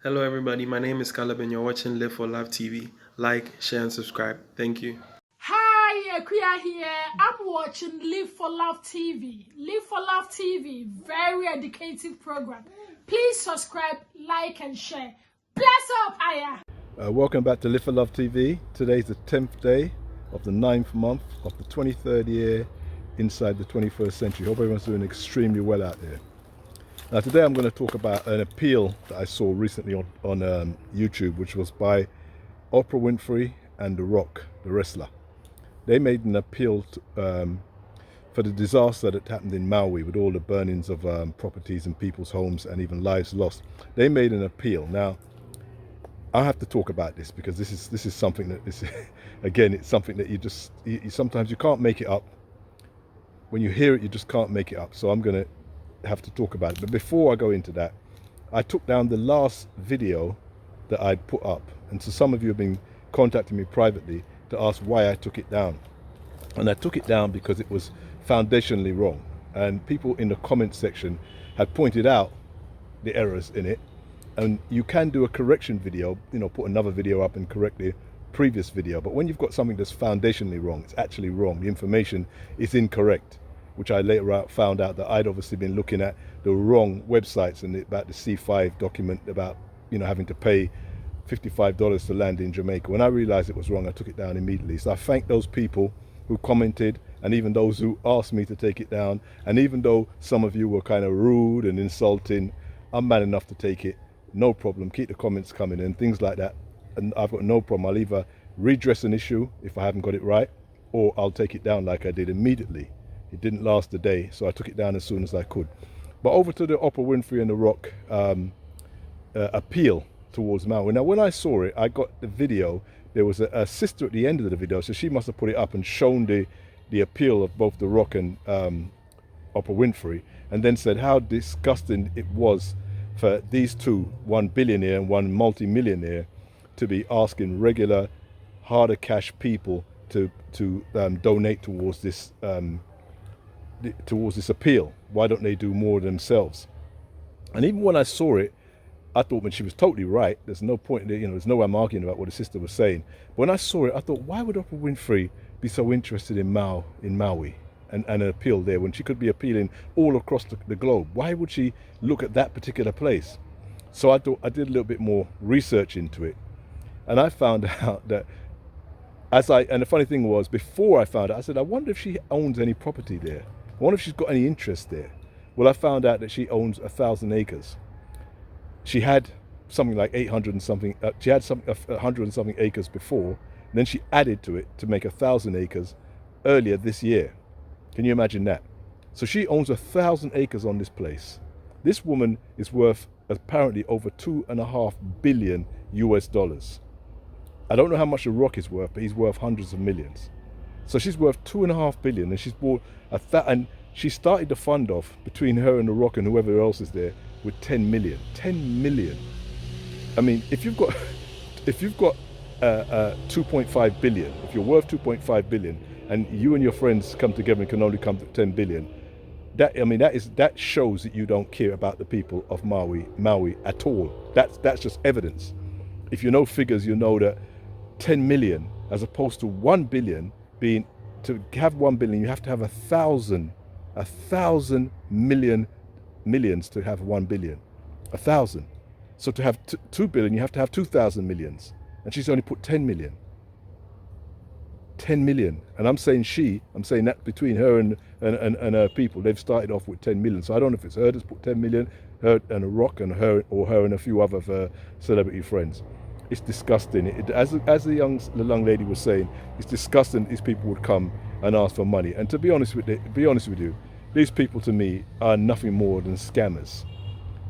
Hello, everybody. My name is Caleb, and you're watching Live for Love TV. Like, share, and subscribe. Thank you. Hi, Akuya here. I'm watching Live for Love TV. Live for Love TV, very educative program. Please subscribe, like, and share. Bless up, Aya. Welcome back to Live for Love TV. Today's the 10th day of the 9th month of the 23rd year inside the 21st century. Hope everyone's doing extremely well out there. Now today I'm going to talk about an appeal that I saw recently on YouTube, which was by Oprah Winfrey and The Rock, the wrestler. They made an appeal for the disaster that happened in Maui with all the burnings of properties and people's homes and even lives lost. They made an appeal. Now, I have to talk about this because this is something that again, it's something that you sometimes you can't make it up. When you hear it, you just can't make it up. So I'm going to have to talk about it. But before I go into that, I took down the last video that I'd put up. And so some of you have been contacting me privately to ask why I took it down. And I took it down because it was foundationally wrong. And people in the comment section had pointed out the errors in it. And you can do a correction video, put another video up and correct the previous video. But when you've got something that's foundationally wrong, it's actually wrong. The information is incorrect, which I later found out that I'd obviously been looking at the wrong websites and about the C5 document about, having to pay $55 to land in Jamaica. When I realized it was wrong, I took it down immediately. So I thank those people who commented and even those who asked me to take it down. And even though some of you were kind of rude and insulting, I'm man enough to take it. No problem. Keep the comments coming and things like that. And I've got no problem. I'll either redress an issue if I haven't got it right, or I'll take it down like I did immediately. It didn't last a day, so I took it down as soon as I could. But over to the Oprah Winfrey and The Rock appeal towards Maui. Now, when I saw it, I got the video. There was a sister at the end of the video, so she must have put it up and shown the appeal of both The Rock and Oprah Winfrey, and then said how disgusting it was for these two, one billionaire and one multi-millionaire, to be asking regular, harder cash people to donate towards this appeal. Why don't they do more themselves? And even when I saw it, I thought, when she was totally right, there's no point, there's no way I'm arguing about what the sister was saying. But when I saw it, I thought, why would Oprah Winfrey be so interested in Maui and an appeal there when she could be appealing all across the globe? Why would she look at that particular place? So I thought, I did a little bit more research into it, and I found out that and the funny thing was, before I found out, I said, I wonder if she owns any property there. I wonder if she's got any interest there. Well, I found out that she owns 1,000 acres. She had something like 800 and something, she had 100 and something acres before, and then she added to it to make 1,000 acres earlier this year. Can you imagine that? So she owns 1,000 acres on this place. This woman is worth apparently over $2.5 billion US. I don't know how much The Rock is worth, but he's worth hundreds of millions. So she's worth $2.5 billion, and she's bought and she started the fund off between her and The Rock and whoever else is there with 10 million. 10 million. I mean, if you've got 2.5 billion, if you're worth 2.5 billion, and you and your friends come together and can only come to 10 billion, that shows that you don't care about the people of Maui at all. That's just evidence. If you know figures, you know that 10 million as opposed to 1 billion being, to have 1 billion, you have to have 1,000 millions to have 1 billion. 1,000. So to have 2 billion, you have to have 2,000 millions. And she's only put 10 million. 10 million. And I'm saying that between her and her people, they've started off with 10 million. So I don't know if it's her that's put 10 million, her and The Rock, and her and a few other of her celebrity friends. It's disgusting. As the young lady was saying, it's disgusting these people would come and ask for money. And to be honest with you, these people to me are nothing more than scammers.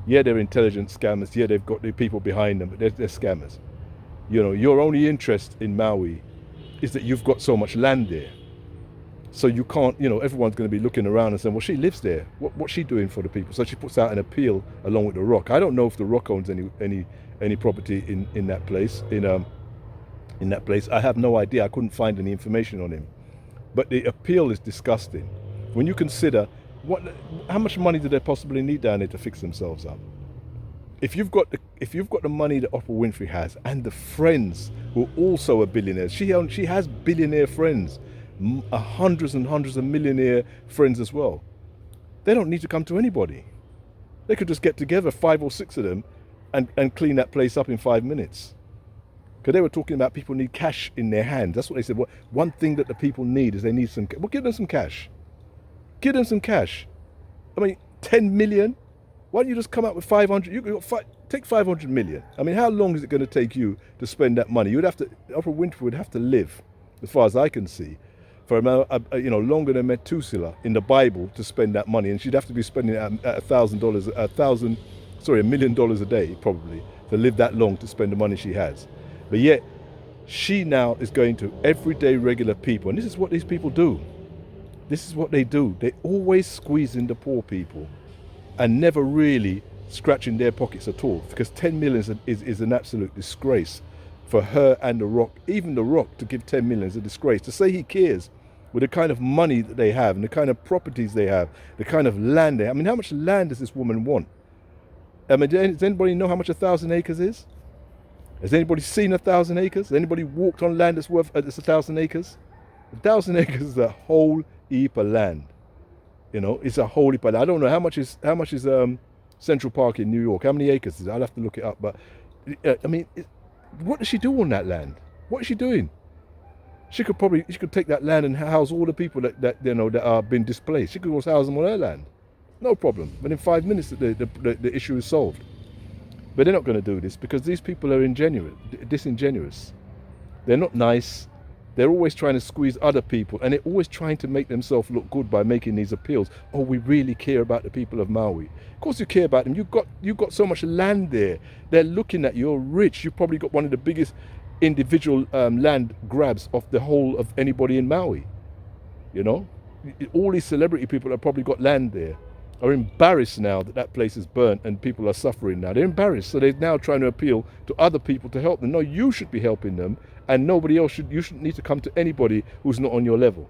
Yeah, they're intelligent scammers. Yeah, they've got the people behind them, but they're scammers. Your only interest in Maui is that you've got so much land there. So you can't, everyone's going to be looking around and saying, well, she lives there. What's she doing for the people? So she puts out an appeal along with The Rock. I don't know if The Rock owns any property in that place. In that place, I have no idea. I couldn't find any information on him. But the appeal is disgusting. When you consider how much money do they possibly need down there to fix themselves up? if you've got the money that Oprah Winfrey has, and the friends who also are billionaires, she has billionaire friends, hundreds and hundreds of millionaire friends as well. They don't need to come to anybody. They could just get together, 5 or 6 of them, and clean that place up in 5 minutes. Because they were talking about people need cash in their hands. That's what they said. One thing that the people need is they need some. Well, give them some cash. Give them some cash. I mean, 10 million. Why don't you just come out with 500? Take 500 million. I mean, how long is it going to take you to spend that money? Oprah Winfrey would have to live, as far as I can see, for longer than Methuselah in the Bible to spend that money, and she'd have to be spending it at $1 million a day probably to live that long to spend the money she has. But yet, she now is going to everyday regular people, and this is what these people do. This is what they do. They always squeeze in the poor people, and never really scratching their pockets at all. Because 10 million is an absolute disgrace for her and The Rock. Even The Rock, to give 10 million is a disgrace. To say he cares with the kind of money that they have and the kind of properties they have, the kind of land they have. I mean, how much land does this woman want? I mean, does anybody know how much 1,000 acres is? Has anybody seen 1,000 acres? Has anybody walked on land that's 1,000 acres? 1,000 acres is a whole heap of land. You know, it's a whole heap of land. I don't know how much is Central Park in New York. How many acres is it? I'll have to look it up. But I mean, what does she do on that land? What is she doing? She could take that land and house all the people that are being displaced. She could also house them on her land, no problem. But in 5 minutes, the issue is solved. But they're not going to do this because these people are disingenuous. They're not nice. They're always trying to squeeze other people, and they're always trying to make themselves look good by making these appeals. Oh, we really care about the people of Maui. Of course you care about them. You've got so much land there. They're looking at you. You're rich. You've probably got one of the biggest individual land grabs of the whole of anybody in Maui. You know, all these celebrity people that probably got land there are embarrassed now that place is burnt and people are suffering now. They're embarrassed, so they're now trying to appeal to other people to help them. No, you should be helping them, and nobody else you shouldn't need to come to anybody who's not on your level.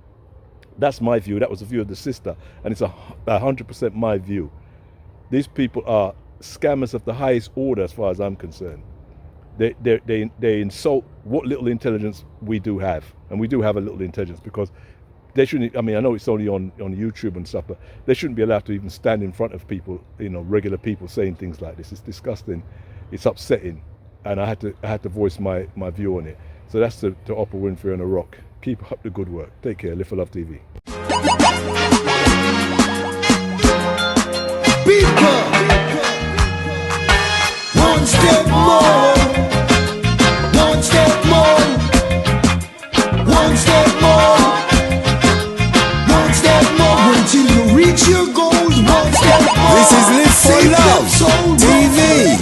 That's my view. That was the view of the sister, and it's 100% my view. These people are scammers of the highest order as far as I'm concerned. They insult what little intelligence we do have, and we do have a little intelligence, because they shouldn't. I mean, I know it's only on YouTube and stuff, but they shouldn't be allowed to even stand in front of people, regular people, saying things like this. It's disgusting. It's upsetting, and I had to voice my view on it. So that's to Oprah Winfrey and The Rock. Keep up the good work. Take care. Live for Love TV. People, one step more, one step more, one step more, one step more until you reach your goals. One step more. This is Live for Love TV.